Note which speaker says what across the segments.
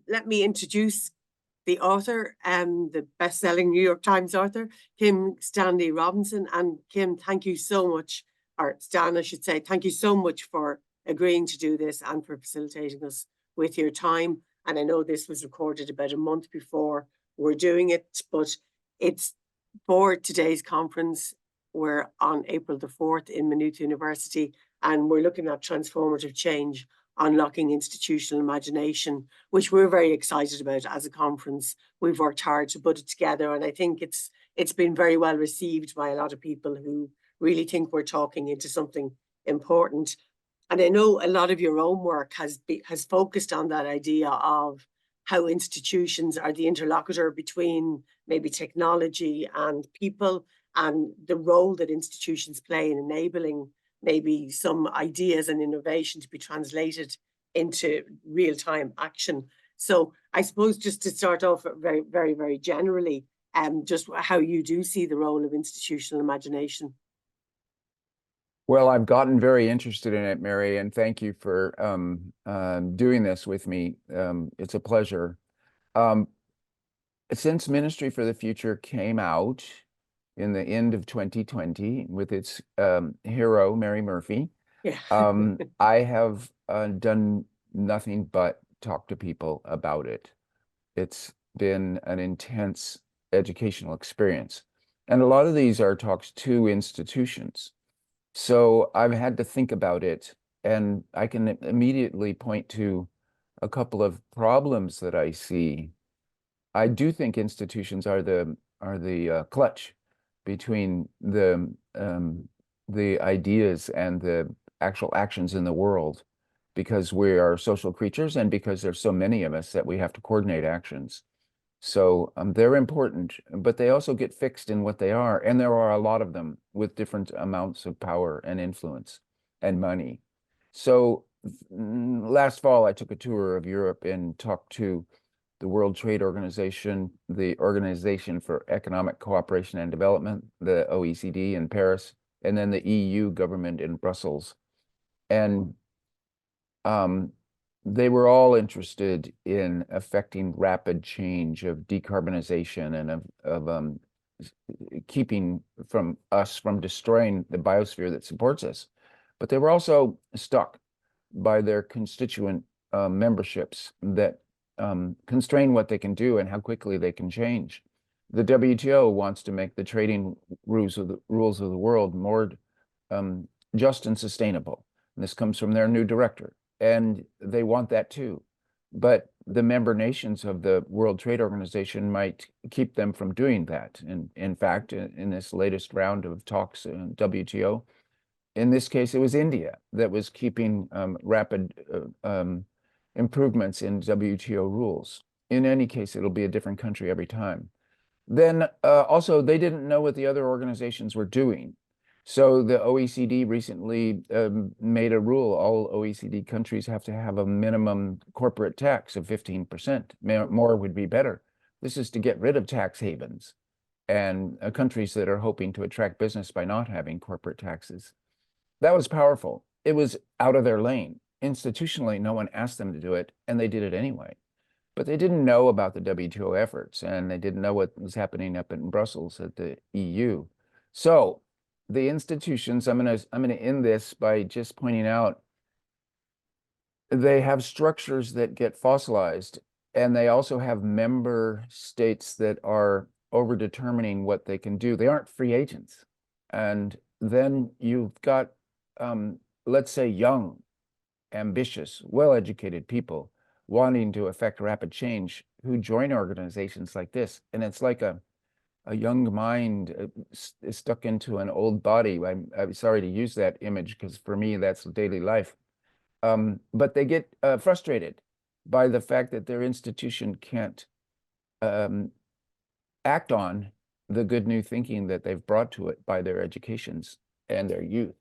Speaker 1: Let me introduce the author, the best-selling New York Times author, Kim Stanley Robinson. And Kim, thank you so much, or Stan, I should say, thank you so much for agreeing to do this and for facilitating us with your time. And I know this was recorded about a month before we're doing it, but it's for today's conference. We're on April the 4th in Maynooth University, and we're looking at transformative change, unlocking institutional imagination, which we're very excited about as a conference. We've worked hard to put it together, and I think it's been very well received by a lot of people who really think we're talking into something important. And I know a lot of your own work has focused on that idea of how institutions are the interlocutor between maybe technology and people, and the role that institutions play in enabling maybe some ideas and innovation to be translated into real-time action. So I suppose just to start off very, very, very generally, just how you do see the role of institutional imagination.
Speaker 2: Well, I've gotten very interested in it, Mary, and thank you for doing this with me. It's a pleasure. Since Ministry for the Future came out in the end of 2020 with its hero, Mary Murphy, I have done nothing but talk to people about it. It's been an intense educational experience. And a lot of these are talks to institutions. So I've had to think about it, and I can immediately point to a couple of problems that I see. I do think institutions are the clutch between the ideas and the actual actions in the world, because we are social creatures and because there's so many of us that we have to coordinate actions. So they're important, but they also get fixed in what they are. And there are a lot of them with different amounts of power and influence and money. So last fall, I took a tour of Europe and talked to the World Trade Organization, the Organization for Economic Cooperation and Development, the OECD in Paris, and then the EU government in Brussels. And they were all interested in affecting rapid change of decarbonization and of keeping us from destroying the biosphere that supports us. But they were also stuck by their constituent memberships that constrain what they can do and how quickly they can change. The WTO wants to make the trading rules of the world more just and sustainable. And this comes from their new director. And they want that too. But the member nations of the World Trade Organization might keep them from doing that. And in fact, in this latest round of talks in WTO, in this case, it was India that was keeping rapid improvements in WTO rules. In any case, it'll be a different country every time. Then also, they didn't know what the other organizations were doing. So the OECD recently made a rule. All OECD countries have to have a minimum corporate tax of 15%. More would be better. This is to get rid of tax havens and countries that are hoping to attract business by not having corporate taxes. That was powerful. It was out of their lane. Institutionally, no one asked them to do it, and they did it anyway. But they didn't know about the WTO efforts, and they didn't know what was happening up in Brussels at the EU. So the institutions, I'm gonna end this by just pointing out, they have structures that get fossilized, and they also have member states that are over-determining what they can do. They aren't free agents. And then you've got, let's say, young, ambitious, well-educated people wanting to affect rapid change who join organizations like this. And it's like a young mind is stuck into an old body. I'm sorry to use that image because for me, that's daily life. But they get frustrated by the fact that their institution can't act on the good new thinking that they've brought to it by their educations and their youth.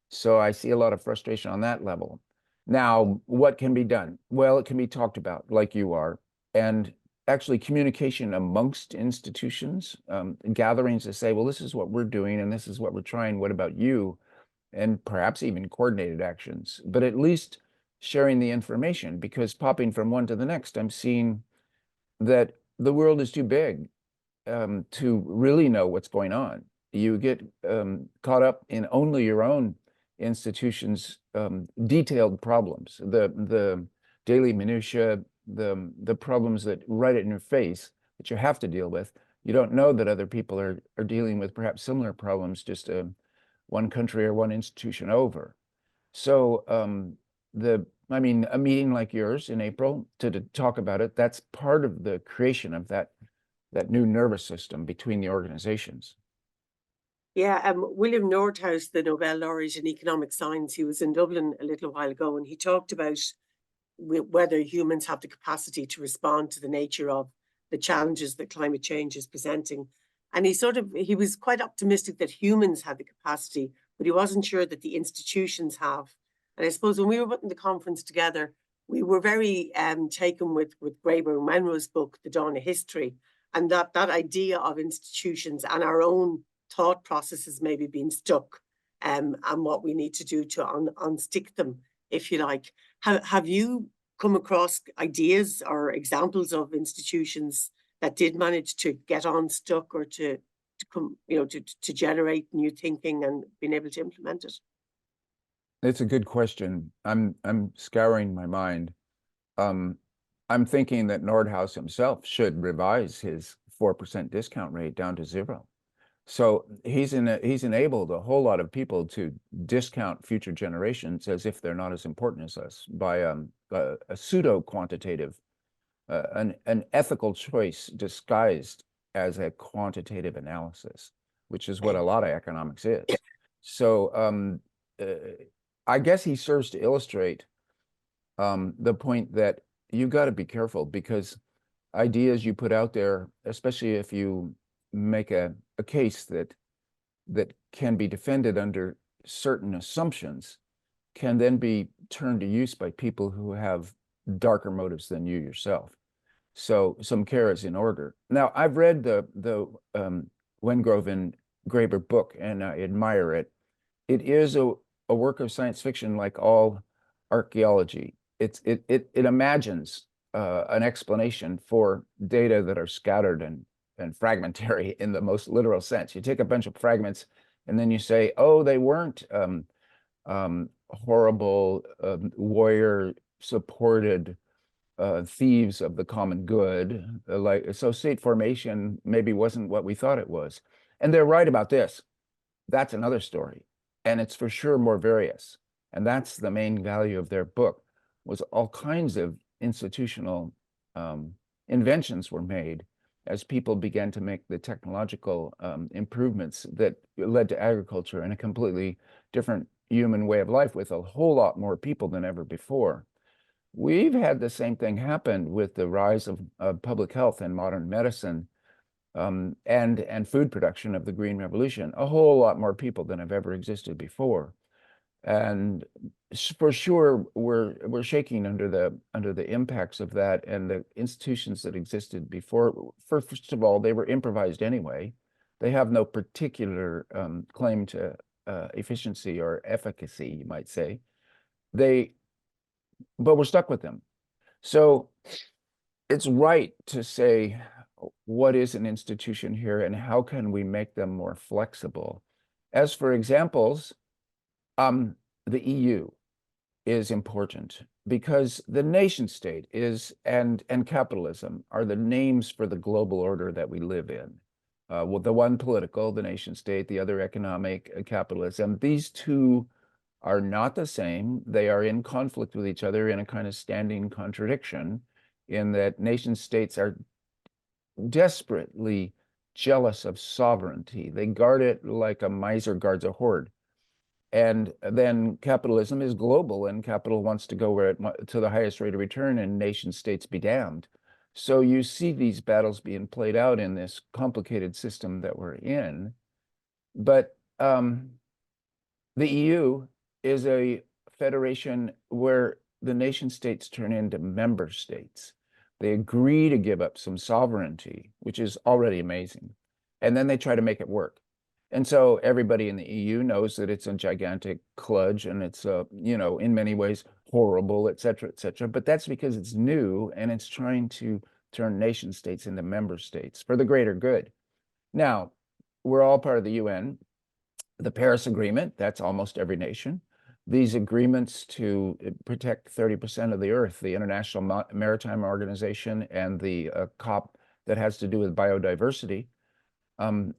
Speaker 2: So I see a lot of frustration on that level. Now, what can be done? Well, it can be talked about like you are, and actually communication amongst institutions, gatherings to say, well, this is what we're doing and this is what we're trying. What about you? And perhaps even coordinated actions, but at least sharing the information, because popping from one to the next, I'm seeing that the world is too big to really know what's going on. You get caught up in only your own institutions' detailed problems, the daily minutiae, the problems that right in your face that you have to deal with. You don't know that other people are dealing with perhaps similar problems, just one country or one institution over. So I mean, a meeting like yours in April to talk about it, that's part of the creation of that new nervous system between the organizations.
Speaker 1: Yeah, William Nordhaus, the Nobel laureate in economic science, he was in Dublin a little while ago, and he talked about whether humans have the capacity to respond to the nature of the challenges that climate change is presenting. And he was quite optimistic that humans had the capacity, but he wasn't sure that the institutions have. And I suppose when we were putting the conference together, we were very taken with Graeber and Wenrow's book, The Dawn of History, and that idea of institutions and our own thought processes maybe being stuck, and what we need to do to unstick them, if you like. Have you come across ideas or examples of institutions that did manage to get unstuck, or to come, to generate new thinking and being able to implement it?
Speaker 2: It's a good question. I'm scouring my mind. I'm thinking that Nordhaus himself should revise his 4% discount rate down to 0. So he's enabled a whole lot of people to discount future generations as if they're not as important as us by a pseudo quantitative, an ethical choice disguised as a quantitative analysis, which is what a lot of economics is. So I guess he serves to illustrate the point that you got to be careful, because ideas you put out there, especially if you make a case that can be defended under certain assumptions, can then be turned to use by people who have darker motives than you yourself. So some care is in order. Now, I've read the Wengrove and Graeber book, and I admire it. It is a work of science fiction, like all archaeology. It imagines an explanation for data that are scattered and fragmentary in the most literal sense. You take a bunch of fragments and then you say, oh, they weren't horrible warrior-supported thieves of the common good. So state formation maybe wasn't what we thought it was. And they're right about this. That's another story. And it's for sure more various. And that's the main value of their book, was all kinds of institutional inventions were made as people began to make the technological improvements that led to agriculture and a completely different human way of life with a whole lot more people than ever before. We've had the same thing happen with the rise of public health and modern medicine, and food production of the Green Revolution. A whole lot more people than have ever existed before. And for sure, we're shaking under the impacts of that, and the institutions that existed before. First of all, they were improvised anyway. They have no particular claim to efficiency or efficacy, you might say. But we're stuck with them. So it's right to say, what is an institution here, and how can we make them more flexible? As for examples, the EU is important, because the nation state and capitalism are the names for the global order that we live in. Well, the one political, the nation state, the other economic, capitalism. These two are not the same. They are in conflict with each other in a kind of standing contradiction, in that nation states are desperately jealous of sovereignty. They guard it like a miser guards a hoard. And then capitalism is global, and capital wants to go to the highest rate of return, and nation states be damned. So you see these battles being played out in this complicated system that we're in. But the EU is a federation where the nation states turn into member states. They agree to give up some sovereignty, which is already amazing. And then they try to make it work. And so everybody in the EU knows that it's a gigantic kludge and it's, in many ways horrible, et cetera, et cetera. But that's because it's new and it's trying to turn nation states into member states for the greater good. Now, we're all part of the UN. The Paris Agreement, that's almost every nation. These agreements to protect 30% of the Earth, the International Maritime Organization and the COP that has to do with biodiversity,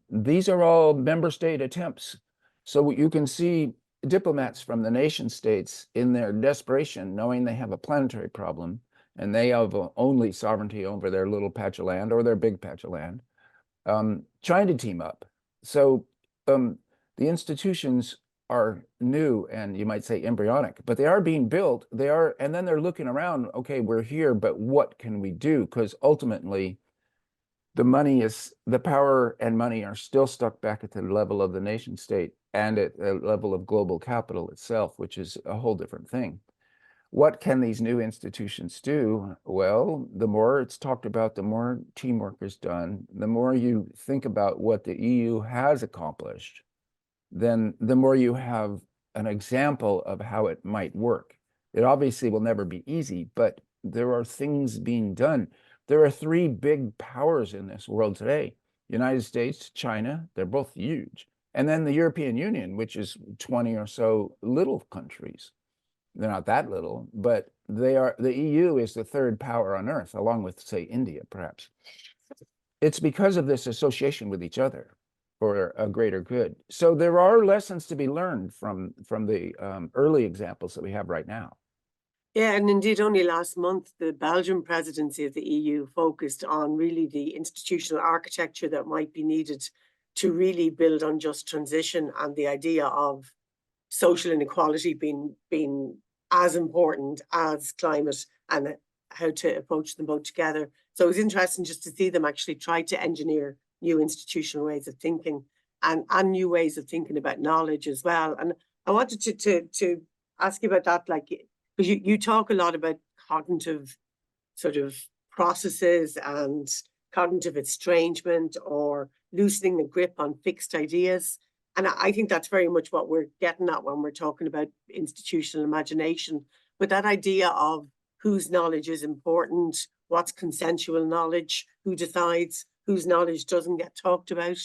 Speaker 2: these are all member state attempts. So you can see diplomats from the nation states in their desperation, knowing they have a planetary problem and they have only sovereignty over their little patch of land or their big patch of land, trying to team up. So the institutions are new and you might say embryonic, but they are being built. And then they're looking around, okay, we're here, but what can we do? Because ultimately, the power and money are still stuck back at the level of the nation state and at the level of global capital itself, which is a whole different thing. What can these new institutions do? Well, the more it's talked about, the more teamwork is done, the more you think about what the EU has accomplished, then the more you have an example of how it might work. It obviously will never be easy, but there are things being done. There are three big powers in this world today: United States, China, they're both huge. And then the European Union, which is 20 or so little countries. They're not that little, but the EU is the third power on earth, along with, say, India, perhaps. It's because of this association with each other for a greater good. So there are lessons to be learned from the early examples that we have right now.
Speaker 1: Yeah, and indeed, only last month, the Belgian presidency of the EU focused on really the institutional architecture that might be needed to really build on just transition and the idea of social inequality being as important as climate and how to approach them both together. So it was interesting just to see them actually try to engineer new institutional ways of thinking and new ways of thinking about knowledge as well. And I wanted to ask you about that, like, because you talk a lot about cognitive sort of processes and cognitive estrangement or loosening the grip on fixed ideas. And I think that's very much what we're getting at when we're talking about institutional imagination. But that idea of whose knowledge is important, what's consensual knowledge, who decides whose knowledge doesn't get talked about.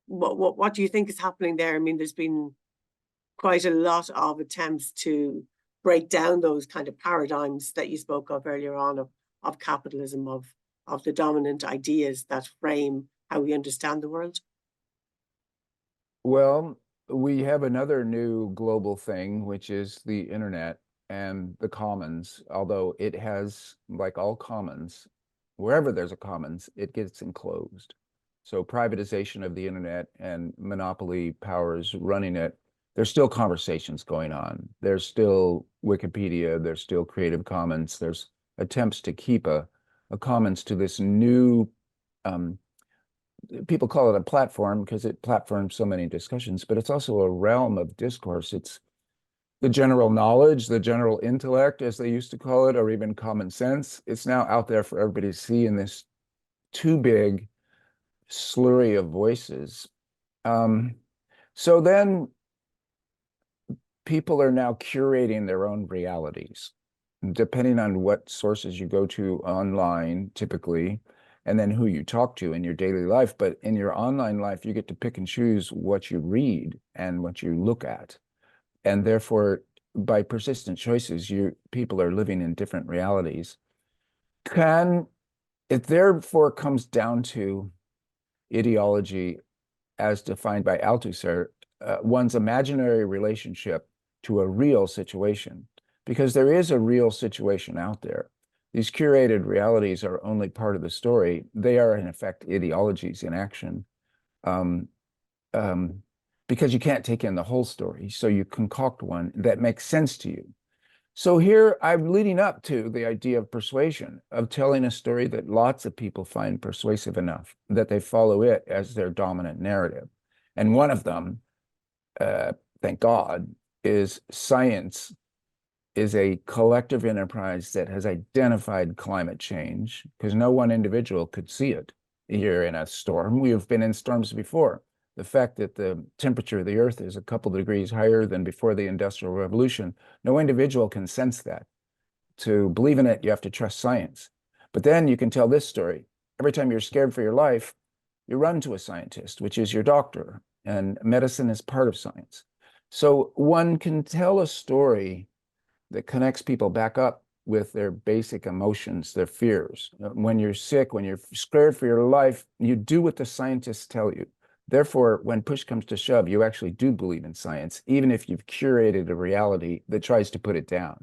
Speaker 1: What do you think is happening there? I mean, there's been quite a lot of attempts to break down those kind of paradigms that you spoke of earlier on of capitalism, of the dominant ideas that frame how we understand the world.
Speaker 2: Well, we have another new global thing, which is the internet and the commons, although it has, like all commons, wherever there's a commons, it gets enclosed. So privatization of the internet and monopoly powers running it, there's still conversations going on. There's still Wikipedia, there's still Creative Commons, there's attempts to keep a commons to this new people call it a platform because it platforms so many discussions, but it's also a realm of discourse. It's the general knowledge, the general intellect, as they used to call it, or even common sense. It's now out there for everybody to see in this too big slurry of voices. So then people are now curating their own realities, depending on what sources you go to online, typically, and then who you talk to in your daily life. But in your online life, you get to pick and choose what you read and what you look at. And therefore, by persistent choices, people are living in different realities. It therefore comes down to ideology as defined by Althusser, one's imaginary relationship to a real situation, because there is a real situation out there. These curated realities are only part of the story. They are, in effect, ideologies in action, because you can't take in the whole story. So you concoct one that makes sense to you. So here I'm leading up to the idea of persuasion, of telling a story that lots of people find persuasive enough that they follow it as their dominant narrative. And one of them, thank God, is science is a collective enterprise that has identified climate change, because no one individual could see it. You're in a storm. We have been in storms before. the fact that the temperature of the earth is a couple of degrees higher than before the Industrial Revolution, no individual can sense that. To believe in it, you have to trust science. But then you can tell this story. Every time you're scared for your life, you run to a scientist, which is your doctor, and medicine is part of science. So one can tell a story that connects people back up with their basic emotions, their fears. When you're sick, when you're scared for your life, you do what the scientists tell you. Therefore, when push comes to shove, you actually do believe in science, even if you've curated a reality that tries to put it down.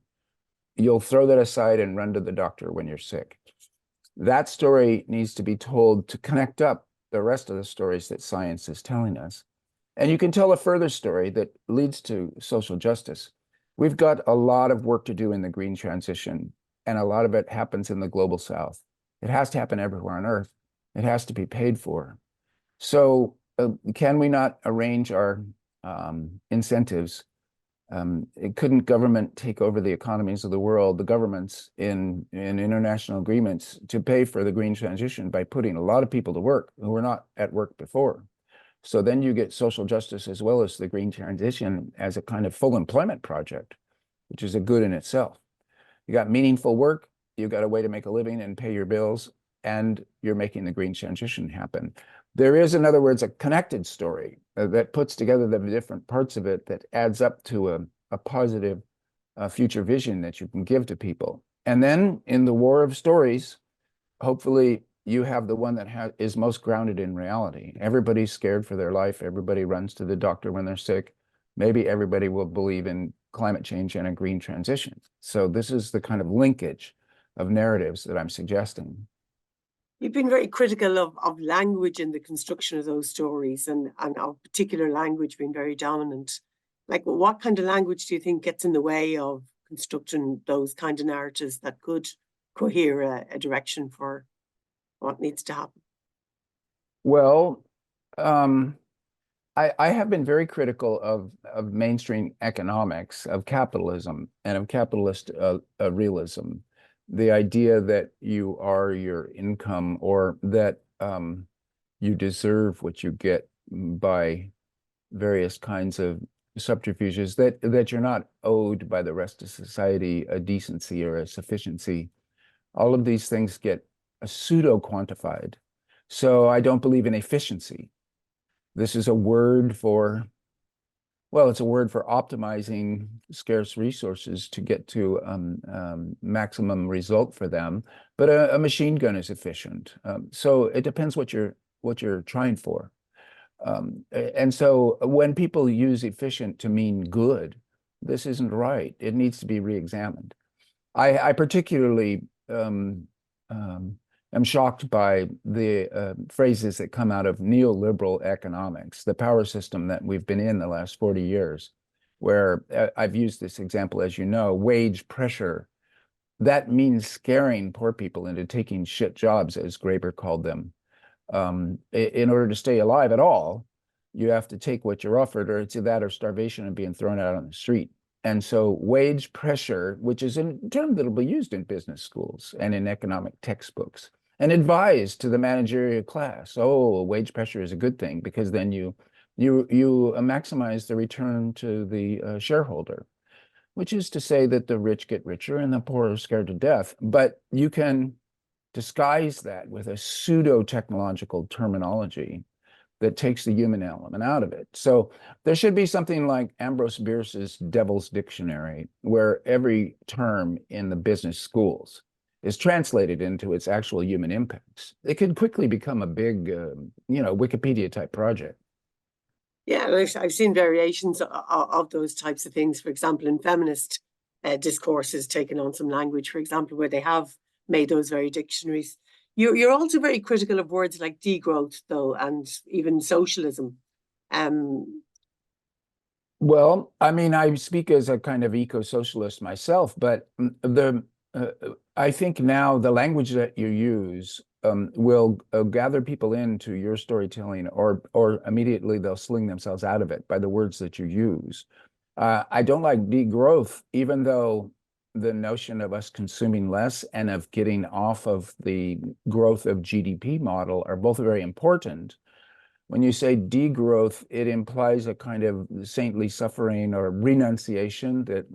Speaker 2: You'll throw that aside and run to the doctor when you're sick. That story needs to be told to connect up the rest of the stories that science is telling us. And you can tell a further story that leads to social justice. We've got a lot of work to do in the green transition, and a lot of it happens in the global south. It has to happen everywhere on Earth. It has to be paid for. So can we not arrange our incentives? Couldn't government take over the economies of the world, the governments in international agreements to pay for the green transition by putting a lot of people to work who were not at work before? So then you get social justice as well as the green transition as a kind of full employment project, which is a good in itself. You got meaningful work, you got a way to make a living and pay your bills, and you're making the green transition happen. There is, in other words, a connected story that puts together the different parts of it that adds up to a positive future vision that you can give to people. And then in the war of stories, hopefully you have the one that is most grounded in reality. Everybody's scared for their life. Everybody runs to the doctor when they're sick. Maybe everybody will believe in climate change and a green transition. So this is the kind of linkage of narratives that I'm suggesting.
Speaker 1: You've been very critical of language in the construction of those stories, and of particular language being very dominant. Like, what kind of language do you think gets in the way of constructing those kind of narratives that could cohere a direction for what needs to happen?
Speaker 2: Well, I have been very critical of mainstream economics, of capitalism, and of capitalist realism. The idea that you are your income, or that you deserve what you get by various kinds of subterfuges, that you're not owed by the rest of society a decency or a sufficiency. All of these things get pseudo-quantified. So I don't believe in efficiency. This is a word for, well, it's a word for optimizing scarce resources to get to maximum result for them. But a machine gun is efficient. So it depends what you're trying for. And so when people use efficient to mean good, this isn't right. It needs to be re-examined. I particularly am shocked by the phrases that come out of neoliberal economics, the power system that we've been in the last 40 years, where I've used this example, as you know, wage pressure. That means scaring poor people into taking shit jobs, as Graeber called them. In order to stay alive at all, you have to take what you're offered, or it's that or starvation and being thrown out on the street. And so wage pressure, which is a term that will be used in business schools and in economic textbooks, and advised to the managerial class, oh, wage pressure is a good thing, because then you maximize the return to the shareholder, which is to say that the rich get richer and the poor are scared to death. But you can disguise that with a pseudo-technological terminology that takes the human element out of it. So there should be something like Ambrose Bierce's Devil's Dictionary, where every term in the business schools is translated into its actual human impacts. It could quickly become a big, Wikipedia type project.
Speaker 1: Yeah, I've seen variations of those types of things. For example, in feminist discourses, taken on some language, for example, where they have made those very dictionaries. You're also very critical of words like degrowth, though, and even socialism.
Speaker 2: Well, I mean, I speak as a kind of eco-socialist myself, but I think now the language that you use will gather people into your storytelling, or immediately they'll sling themselves out of it by the words that you use. I don't like degrowth, even though the notion of us consuming less and of getting off of the growth of GDP model are both very important. when you say degrowth, it implies a kind of saintly suffering or renunciation that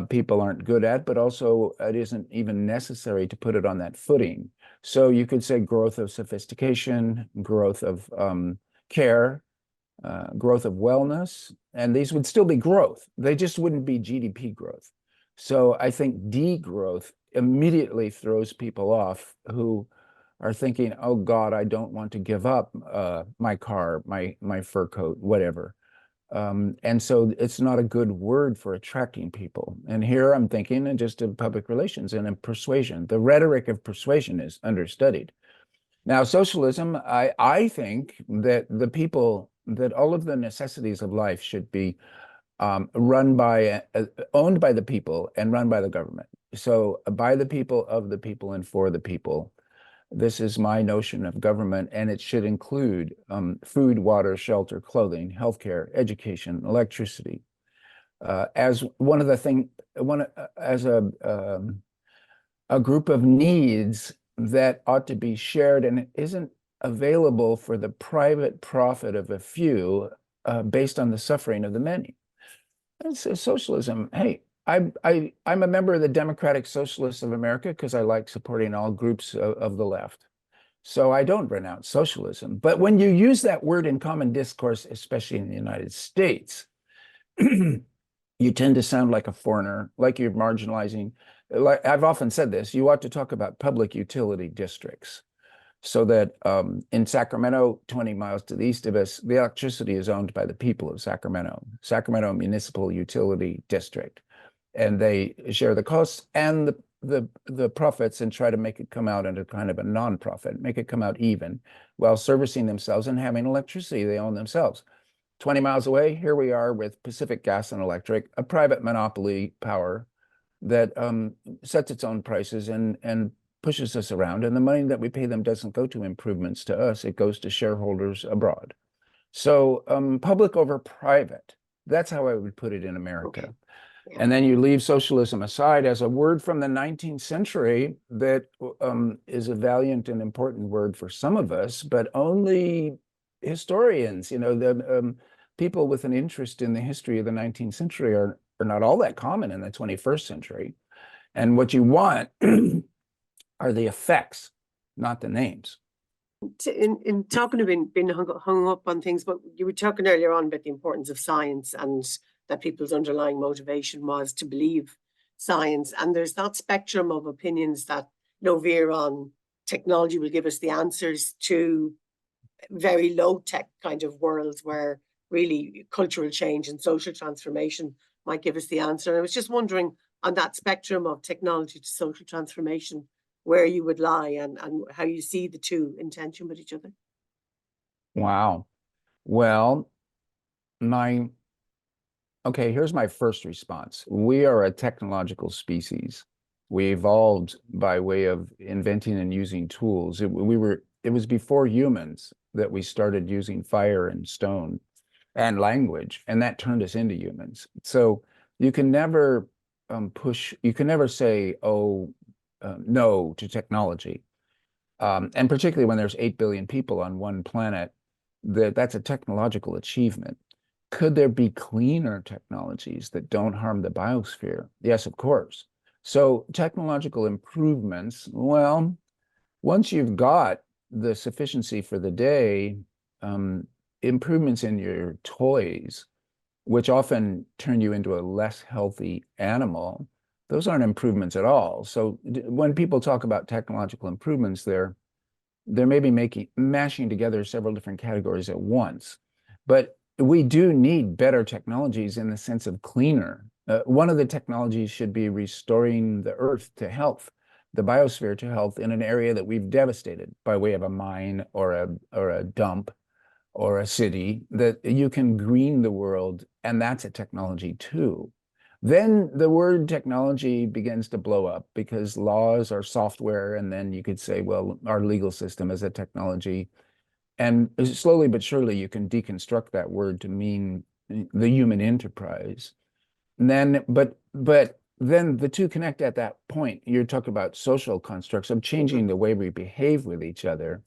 Speaker 2: people aren't good at, but also it isn't even necessary to put it on that footing. So you could say growth of sophistication, growth of care, growth of wellness, and these would still be growth. They just wouldn't be GDP growth. So I think degrowth immediately throws people off who are thinking, oh God, I don't want to give up my car, my fur coat, whatever. And so it's not a good word for attracting people. And here I'm thinking just of public relations and in persuasion. The rhetoric of persuasion is understudied. Now, socialism, I think that the people, that all of the necessities of life should be run by, owned by the people and run by the government. So by the people, of the people, and for the people. This is my notion of government, and it should include food, water, shelter, clothing, healthcare, education, electricity. As one of the thing, as a group of needs that ought to be shared and isn't available for the private profit of a few based on the suffering of the many. And so socialism, hey, I'm a member of the Democratic Socialists of America because I like supporting all groups of the left. So I don't renounce socialism. But when you use that word in common discourse, especially in the United States, you tend to sound like a foreigner, like you're marginalizing. Like I've often said this, you ought to talk about public utility districts. So that in Sacramento, 20 miles to the east of us, the electricity is owned by the people of Sacramento, Sacramento Municipal Utility District. And they share the costs and the profits and try to make it come out into kind of a nonprofit, make it come out even while servicing themselves and having electricity they own themselves. 20 miles away, here we are with Pacific Gas and Electric, a private monopoly power that sets its own prices and pushes us around. And the money that we pay them doesn't go to improvements to us, it goes to shareholders abroad. So public over private, that's how I would put it in America.
Speaker 1: Okay. Yeah.
Speaker 2: And then you leave socialism aside as a word from the 19th century that is a valiant and important word for some of us, but only historians, the people with an interest in the history of the 19th century are not all that common in the 21st century. And what you want are the effects, not the names.
Speaker 1: In talking about being hung up on things, but you were talking earlier on about the importance of science and that people's underlying motivation was to believe science. And there's that spectrum of opinions that veer on technology will give us the answers to very low tech kind of worlds where really cultural change and social transformation might give us the answer. And I was just wondering on that spectrum of technology to social transformation, where you would lie and how you see the two in tension with each other.
Speaker 2: Wow. Well, okay, here's my first response. We are a technological species. We evolved by way of inventing and using tools. It was before humans that we started using fire and stone and language, and that turned us into humans. So you can never you can never say, no to technology. And particularly when there's 8 billion people on one planet, that's a technological achievement. Could there be cleaner technologies that don't harm the biosphere? Yes, of course. So technological improvements, well, once you've got the sufficiency for the day, improvements in your toys, which often turn you into a less healthy animal, those aren't improvements at all. So when people talk about technological improvements, they're maybe mashing together several different categories at once. But we do need better technologies in the sense of cleaner. One of the technologies should be restoring the earth to health, the biosphere to health in an area that we've devastated by way of a mine or a dump or a city, that you can green the world, and that's a technology too. Then the word technology begins to blow up because laws are software, and then you could say, well, our legal system is a technology. And slowly but surely you can deconstruct that word to mean the human enterprise. And then, but then the two connect at that point. You're talking about social constructs of changing the way we behave with each other.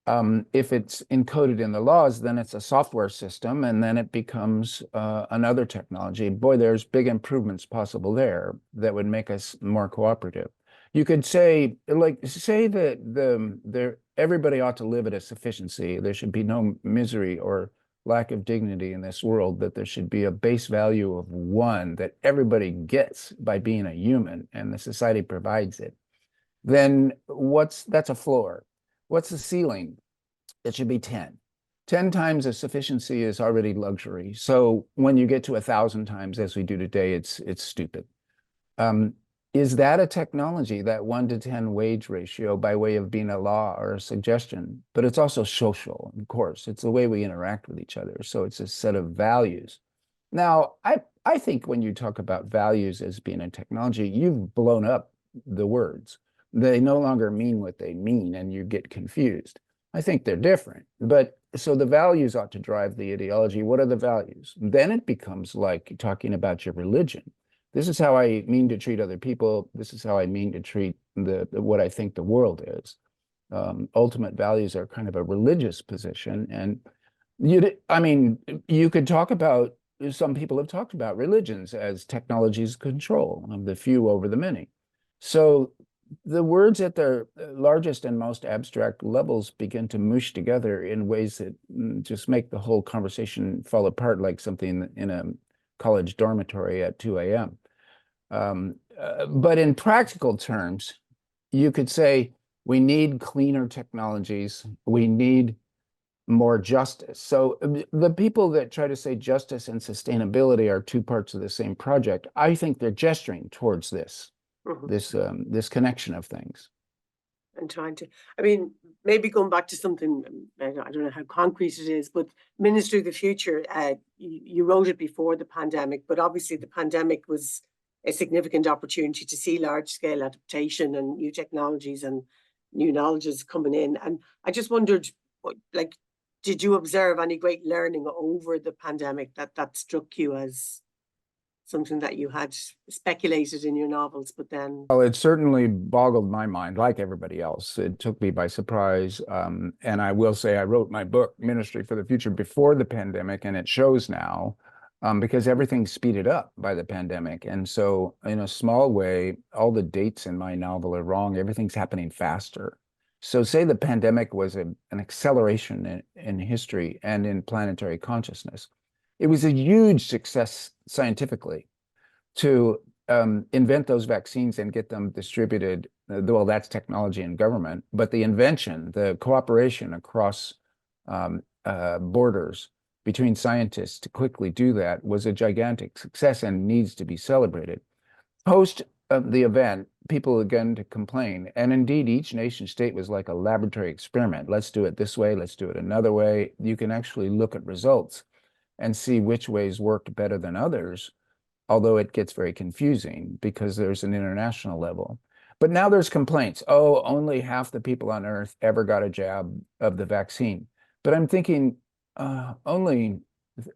Speaker 2: If it's encoded in the laws, then it's a software system, and then it becomes another technology. Boy, there's big improvements possible there that would make us more cooperative. You could say, like, say that everybody ought to live at a sufficiency. There should be no misery or lack of dignity in this world, that there should be a base value of one that everybody gets by being a human, and the society provides it. Then that's a floor. What's the ceiling? It should be 10. 10 times a sufficiency is already luxury. So when you get to 1,000 times, as we do today, it's stupid. Is that a technology, that 1 to 10 wage ratio, by way of being a law or a suggestion? But it's also social, of course. It's the way we interact with each other. So it's a set of values. Now, I think when you talk about values as being a technology, you've blown up the words. They no longer mean what they mean, and you get confused. I think they're different. But so the values ought to drive the ideology. What are the values? Then it becomes like talking about your religion. This is how I mean to treat other people. This is how I mean to treat what I think the world is. Ultimate values are kind of a religious position. And you could talk about, some people have talked about religions as technologies of control of the few over the many. So the words at their largest and most abstract levels begin to mush together in ways that just make the whole conversation fall apart, like something in a college dormitory at 2 a.m. But in practical terms, you could say we need cleaner technologies. We need more justice. So the people that try to say justice and sustainability are two parts of the same project, I think they're gesturing towards this. This connection of things.
Speaker 1: And trying to, I mean, maybe going back to something, I don't know how concrete it is, but Ministry of the Future, you wrote it before the pandemic, but obviously the pandemic was a significant opportunity to see large scale adaptation and new technologies and new knowledges coming in. And I just wondered, like, did you observe any great learning over the pandemic that struck you as something that you had speculated in your novels, but then...
Speaker 2: Well, it certainly boggled my mind, like everybody else. It took me by surprise. And I will say I wrote my book, Ministry for the Future, before the pandemic, and it shows now, because everything's speeded up by the pandemic. And so in a small way, all the dates in my novel are wrong. Everything's happening faster. So say the pandemic was an acceleration in history and in planetary consciousness. It was a huge success scientifically to invent those vaccines and get them distributed. Well, that's technology and government, but the invention, the cooperation across borders between scientists to quickly do that was a gigantic success and needs to be celebrated. Post the event, people began to complain. And indeed, each nation state was like a laboratory experiment. Let's do it this way. Let's do it another way. You can actually look at results and see which ways worked better than others, although it gets very confusing because there's an international level. But now there's complaints. Oh, only half the people on Earth ever got a jab of the vaccine. But I'm thinking only,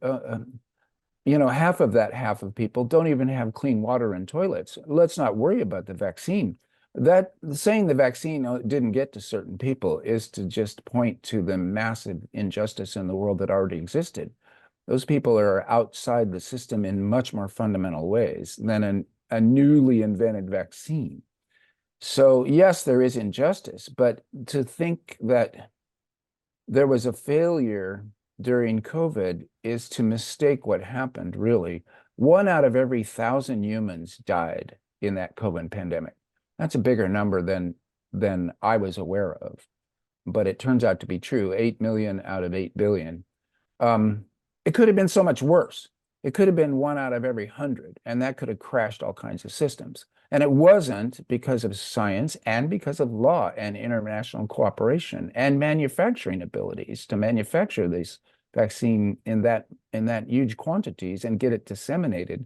Speaker 2: half of people don't even have clean water and toilets. Let's not worry about the vaccine. That saying the vaccine didn't get to certain people is to just point to the massive injustice in the world that already existed. Those people are outside the system in much more fundamental ways than a newly invented vaccine. So yes, there is injustice, but to think that there was a failure during COVID is to mistake what happened, really. 1 out of every 1,000 humans died in that COVID pandemic. That's a bigger number than I was aware of, but it turns out to be true, 8 million out of 8 billion. It could have been so much worse. It could have been 1 out of every 100, and that could have crashed all kinds of systems. And it wasn't because of science and because of law and international cooperation and manufacturing abilities to manufacture this vaccine in that huge quantities and get it disseminated.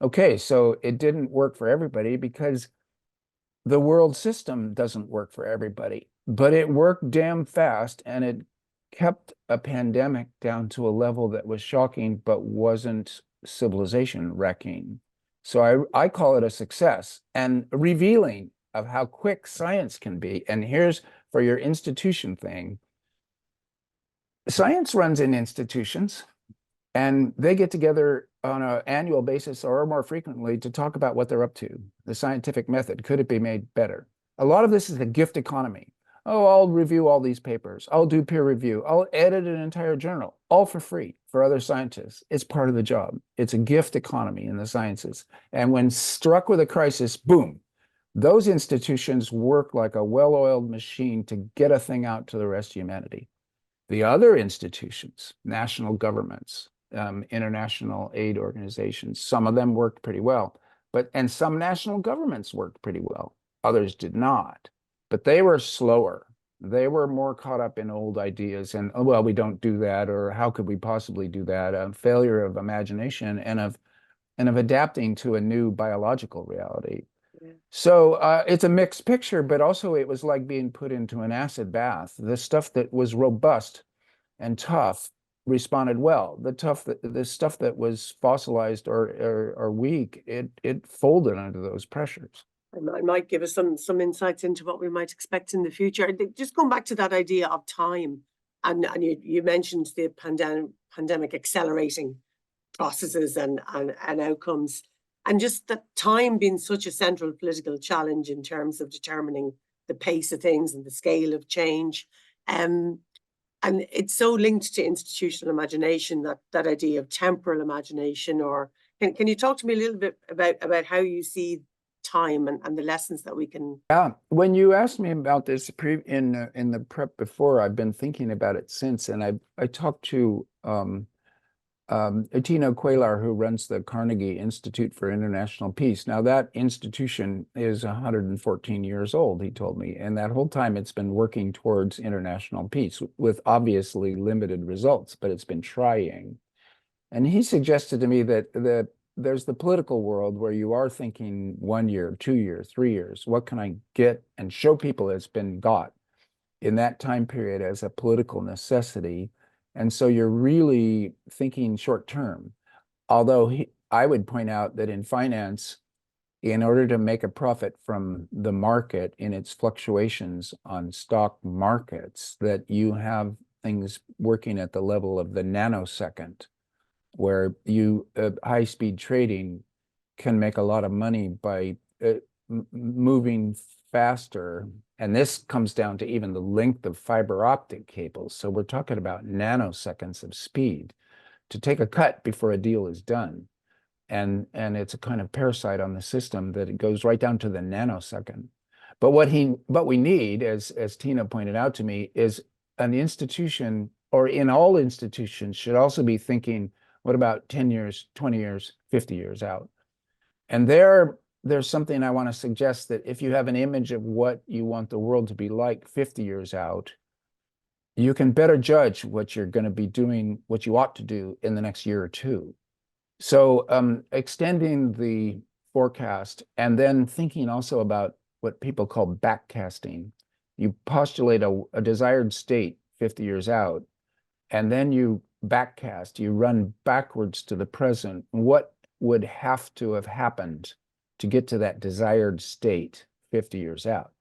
Speaker 2: Okay, so it didn't work for everybody because the world system doesn't work for everybody, but it worked damn fast, and it kept a pandemic down to a level that was shocking but wasn't civilization wrecking. So I call it a success and revealing of how quick science can be. And here's for your institution thing. Science runs in institutions, and they get together on an annual basis or more frequently to talk about what they're up to. The scientific method, could it be made better? A lot of this is the gift economy. Oh, I'll review all these papers. I'll do peer review. I'll edit an entire journal, all for free for other scientists. It's part of the job. It's a gift economy in the sciences. And when struck with a crisis, boom, those institutions work like a well-oiled machine to get a thing out to the rest of humanity. The other institutions, national governments, international aid organizations, some of them worked pretty well, and some national governments worked pretty well. Others did not, but they were slower. They were more caught up in old ideas and, oh, well, we don't do that, or how could we possibly do that? A failure of imagination and of adapting to a new biological reality.
Speaker 1: Yeah.
Speaker 2: So it's a mixed picture, but also it was like being put into an acid bath. The stuff that was robust and tough responded well. The stuff that was fossilized or weak, it folded under those pressures.
Speaker 1: I might give us some insights into what we might expect in the future. I think just going back to that idea of time, and you mentioned the pandemic accelerating processes and outcomes, and just that time being such a central political challenge in terms of determining the pace of things and the scale of change. And it's so linked to institutional imagination, that idea of temporal imagination. Or can you talk to me a little bit about how you see time and the lessons that we can?
Speaker 2: Yeah, when you asked me about this in the prep before, I've been thinking about it since, and I talked to Tino Cuellar, who runs the Carnegie Institute for International Peace. Now, that institution is 114 years old, he told me, and that whole time it's been working towards international peace with obviously limited results, but it's been trying. And he suggested to me that there's the political world where you are thinking 1 year, 2 years, 3 years. What can I get and show people it's been got in that time period as a political necessity? And so you're really thinking short term. Although I would point out that in finance, in order to make a profit from the market in its fluctuations on stock markets, that you have things working at the level of the nanosecond, where high-speed trading can make a lot of money by moving faster. And this comes down to even the length of fiber optic cables. So we're talking about nanoseconds of speed to take a cut before a deal is done. And it's a kind of parasite on the system that it goes right down to the nanosecond. But what we need, as Tina pointed out to me, is an institution, or in all institutions, should also be thinking, what about 10 years, 20 years, 50 years out? And there's something I want to suggest, that if you have an image of what you want the world to be like 50 years out, you can better judge what you're going to be doing, what you ought to do in the next year or two. So extending the forecast and then thinking also about what people call backcasting. You postulate a desired state 50 years out, and then you backcast, you run backwards to the present. What would have to have happened to get to that desired state 50 years out?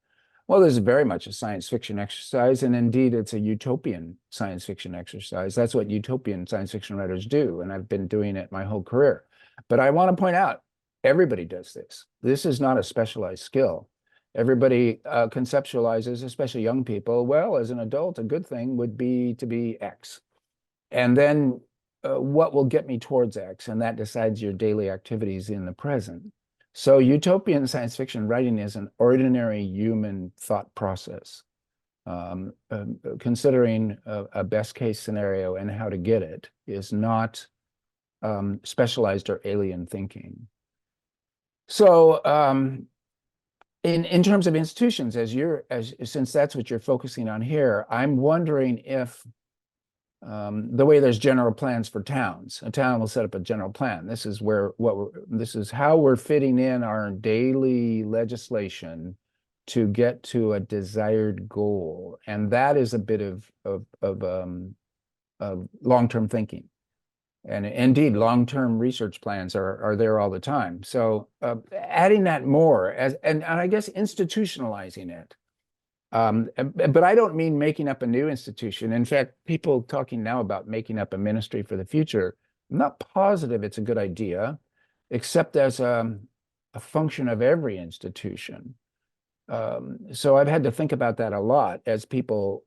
Speaker 2: Well, this is very much a science fiction exercise, and indeed it's a utopian science fiction exercise. That's what utopian science fiction writers do, and I've been doing it my whole career. But I want to point out, everybody does this. This is not a specialized skill. Everybody conceptualizes, especially young people, well, as an adult, a good thing would be to be X. And then what will get me towards X? And that decides your daily activities in the present. So utopian science fiction writing is an ordinary human thought process, considering a best case scenario and how to get it is not specialized or alien thinking. So in terms of institutions, since that's what you're focusing on here, I'm wondering if the way there's general plans for towns. A town will set up a general plan. This is how we're fitting in our daily legislation to get to a desired goal, and that is a bit of long-term thinking. And indeed, long-term research plans are there all the time. So adding that more and I guess institutionalizing it. But I don't mean making up a new institution. In fact, people talking now about making up a ministry for the future, I'm not positive it's a good idea, except as a function of every institution. So I've had to think about that a lot as people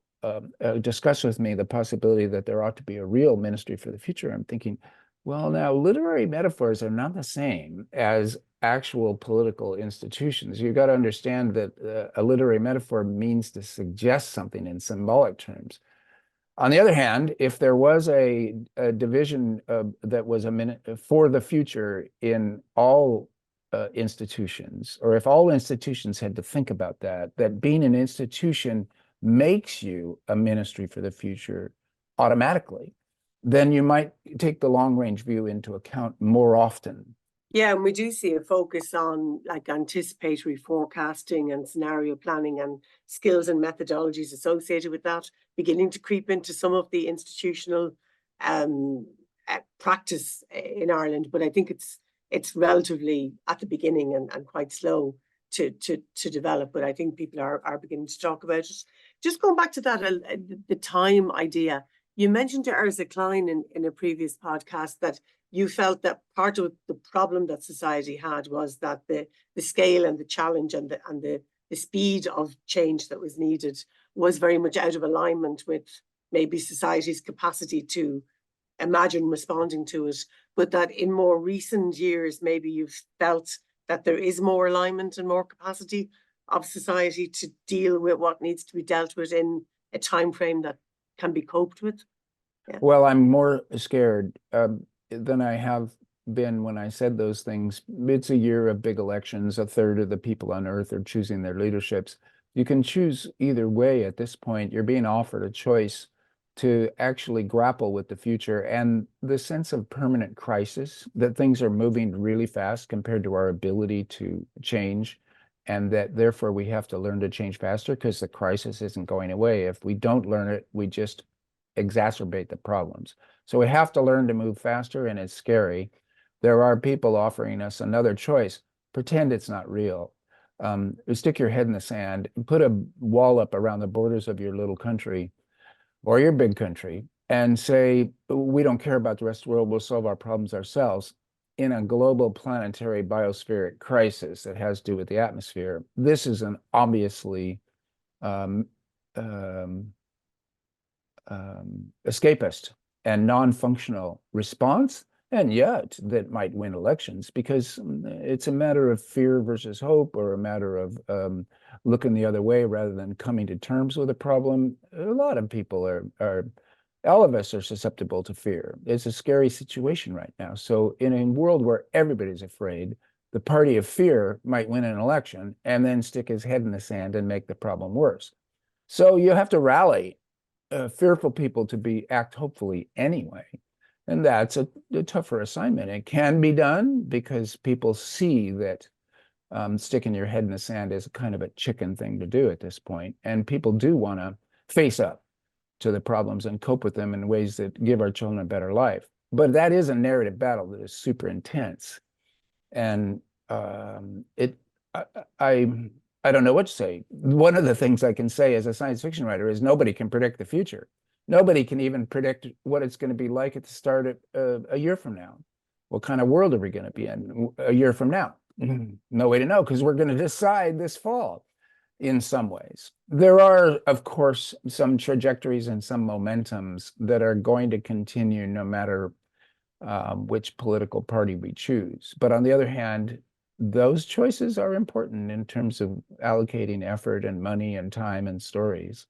Speaker 2: discuss with me the possibility that there ought to be a real ministry for the future. I'm thinking, well, now literary metaphors are not the same as actual political institutions. You've got to understand that a literary metaphor means to suggest something in symbolic terms. On the other hand, if there was a division that was a minute for the future in all institutions, or if all institutions had to think about that, that being an institution makes you a ministry for the future automatically, then you might take the long range view into account more often.
Speaker 1: Yeah, and we do see a focus on like anticipatory forecasting and scenario planning and skills and methodologies associated with that, beginning to creep into some of the institutional practice in Ireland. But I think it's relatively at the beginning and quite slow to develop. But I think people are beginning to talk about it. Just going back to that, the time idea. You mentioned to Ursula Klein in a previous podcast that you felt that part of the problem that society had was that the scale and the challenge and the speed of change that was needed was very much out of alignment with maybe society's capacity to imagine responding to it, but that in more recent years, maybe you've felt that there is more alignment and more capacity of society to deal with what needs to be dealt with in a time frame that can be coped with. Yeah.
Speaker 2: Well, I'm more scared than I have been when I said those things. It's a year of big elections. A third of the people on earth are choosing their leaderships. You can choose either way at this point. You're being offered a choice to actually grapple with the future and the sense of permanent crisis, that things are moving really fast compared to our ability to change, and that therefore we have to learn to change faster because the crisis isn't going away. If we don't learn it, we just exacerbate the problems. So we have to learn to move faster, and it's scary. There are people offering us another choice. Pretend it's not real. Stick your head in the sand, put a wall up around the borders of your little country or your big country and say, we don't care about the rest of the world, we'll solve our problems ourselves. In a global planetary biospheric crisis that has to do with the atmosphere, this is an obviously escapist and non-functional response, and yet that might win elections because it's a matter of fear versus hope, or a matter of looking the other way rather than coming to terms with a problem. A lot of people are all of us are susceptible to fear. It's a scary situation right now. So in a world where everybody's afraid, the party of fear might win an election and then stick his head in the sand and make the problem worse. So you have to rally fearful people to act hopefully anyway. And that's a tougher assignment. It can be done because people see that sticking your head in the sand is a kind of a chicken thing to do at this point. And people do want to face up to the problems and cope with them in ways that give our children a better life. But that is a narrative battle that is super intense. And I don't know what to say. One of the things I can say as a science fiction writer is nobody can predict the future. Nobody can even predict what it's going to be like at the start of a year from now. What kind of world are we going to be in a year from now? No way to know, because we're going to decide this fall in some ways. There are, of course, some trajectories and some momentums that are going to continue no matter which political party we choose. But on the other hand, those choices are important in terms of allocating effort and money and time and stories.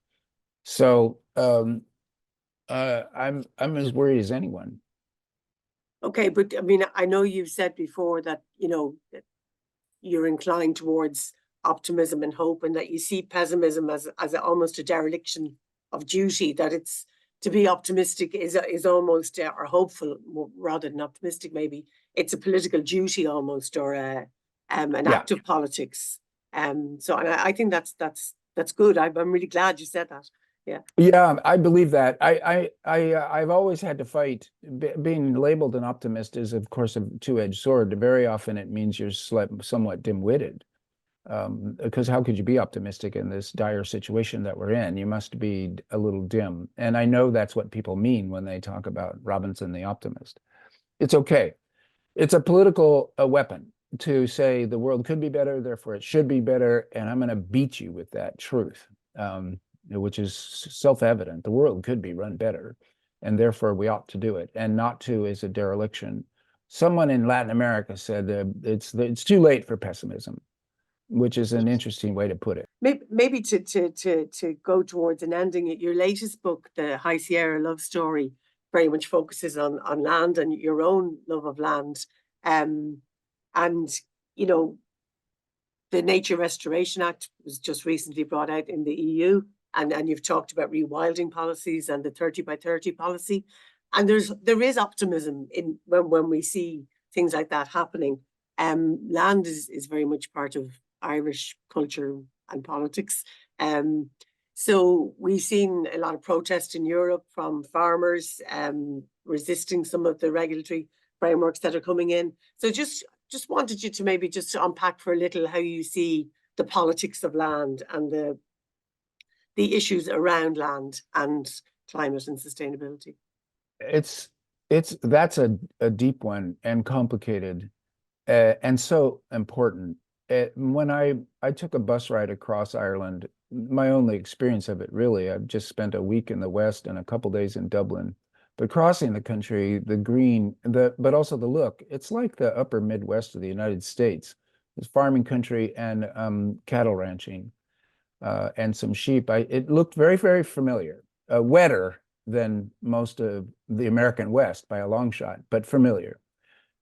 Speaker 2: So I'm as worried as anyone.
Speaker 1: Okay, but I mean, I know you've said before that, that you're inclined towards optimism and hope, and that you see pessimism as almost a dereliction of duty, that it's to be optimistic is almost, or hopeful rather than optimistic, maybe it's a political duty almost, or an act of politics. So and I think that's good. I'm really glad you said that. Yeah.
Speaker 2: Yeah, I believe that. I've always had to fight. Being labeled an optimist is, of course, a two-edged sword. Very often it means you're somewhat dim-witted. Because how could you be optimistic in this dire situation that we're in? You must be a little dim. And I know that's what people mean when they talk about Robinson the optimist. It's okay. It's a political weapon to say the world could be better, therefore it should be better, and I'm going to beat you with that truth, which is self-evident. The world could be run better, and therefore we ought to do it, and not to is a dereliction. Someone in Latin America said it's too late for pessimism, which is an interesting way to put it.
Speaker 1: Maybe to go towards an ending, your latest book, The High Sierra Love Story, very much focuses on land and your own love of land. And, you know, the Nature Restoration Act was just recently brought out in the EU, and you've talked about rewilding policies and the 30 by 30 policy. And there is optimism in when we see things like that happening. Land is very much part of Irish culture and politics. So we've seen a lot of protest in Europe from farmers resisting some of the regulatory frameworks that are coming in. So just wanted you to maybe just unpack for a little how you see the politics of land and the issues around land and climate and sustainability.
Speaker 2: That's a deep one and complicated and so important. When I took a bus ride across Ireland, my only experience of it really, I've just spent a week in the West and a couple days in Dublin. But crossing the country, the green, but also the look, it's like the upper Midwest of the United States. It's farming country and cattle ranching and some sheep. It looked very, very familiar, wetter than most of the American West by a long shot, but familiar.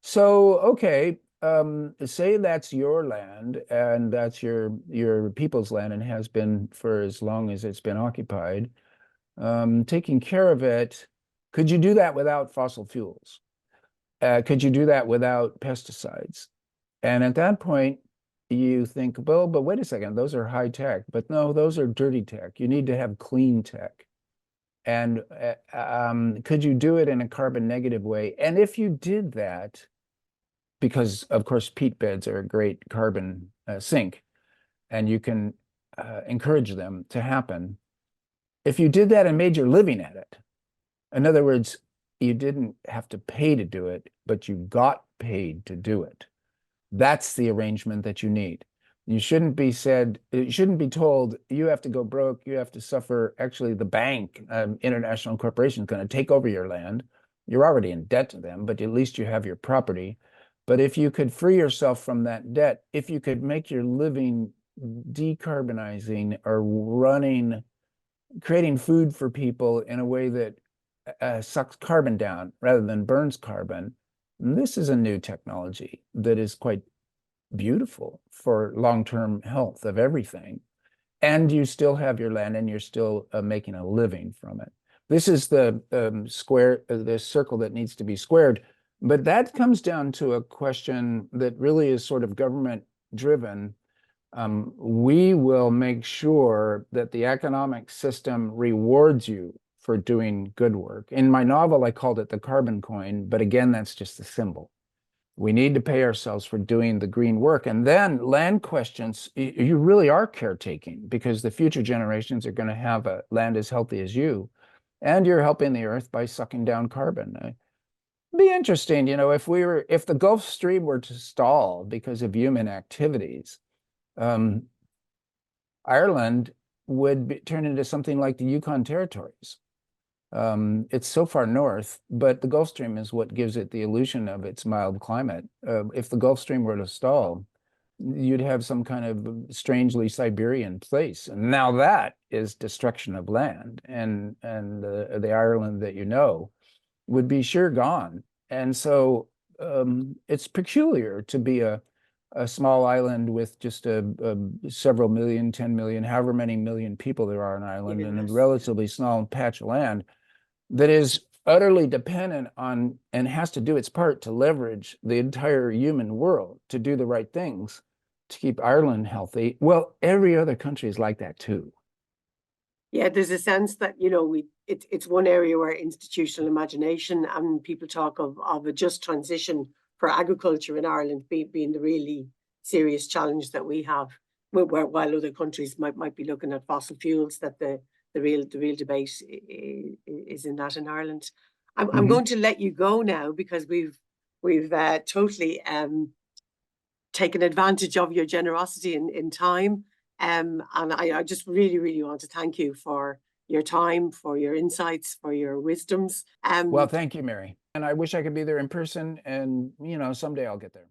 Speaker 2: So, okay, say that's your land and that's your people's land and has been for as long as it's been occupied. Taking care of it. Could you do that without fossil fuels? Could you do that without pesticides? And at that point, you think, well, but wait a second, those are high tech. But no, those are dirty tech. You need to have clean tech. And could you do it in a carbon negative way? And if you did that, because of course peat beds are a great carbon sink, and you can encourage them to happen. If you did that and made your living at it, in other words, you didn't have to pay to do it, but you got paid to do it. That's the arrangement that you need. You shouldn't be told you have to go broke, you have to suffer. Actually, the bank, international corporation, is going to take over your land. You're already in debt to them, but at least you have your property. But if you could free yourself from that debt, if you could make your living decarbonizing or creating food for people in a way that sucks carbon down rather than burns carbon, this is a new technology that is quite beautiful for long-term health of everything. And you still have your land and you're still making a living from it. This is the the circle that needs to be squared. But that comes down to a question that really is sort of government driven. We will make sure that the economic system rewards you for doing good work. In my novel, I called it the carbon coin, but again, that's just a symbol. We need to pay ourselves for doing the green work. And then land questions, you really are caretaking because the future generations are going to have a land as healthy as you, and you're helping the earth by sucking down carbon. It'd be interesting, you know, if the Gulf Stream were to stall because of human activities, Ireland would turn into something like the Yukon Territories. It's so far north, but the Gulf Stream is what gives it the illusion of its mild climate. If the Gulf Stream were to stall, you'd have some kind of strangely Siberian place. And now that is destruction of land, and the Ireland that you know would be sure gone. And so it's peculiar to be a small island with just several million, 10 million, however many million people there are on Ireland, and a relatively small patch of land that is utterly dependent on and has to do its part to leverage the entire human world to do the right things to keep Ireland healthy. Well, every other country is like that too.
Speaker 1: Yeah, there's a sense that, you know, it's one area where institutional imagination and people talk of a just transition for agriculture in Ireland being the really serious challenge that we have. while other countries might be looking at fossil fuels, that the real debate is in that in Ireland. I'm going to let you go now because we've totally taken advantage of your generosity in time. And I just really want to thank you for your time, for your insights, for your wisdoms.
Speaker 2: Well, thank you, Mary. And I wish I could be there in person, and someday I'll get there.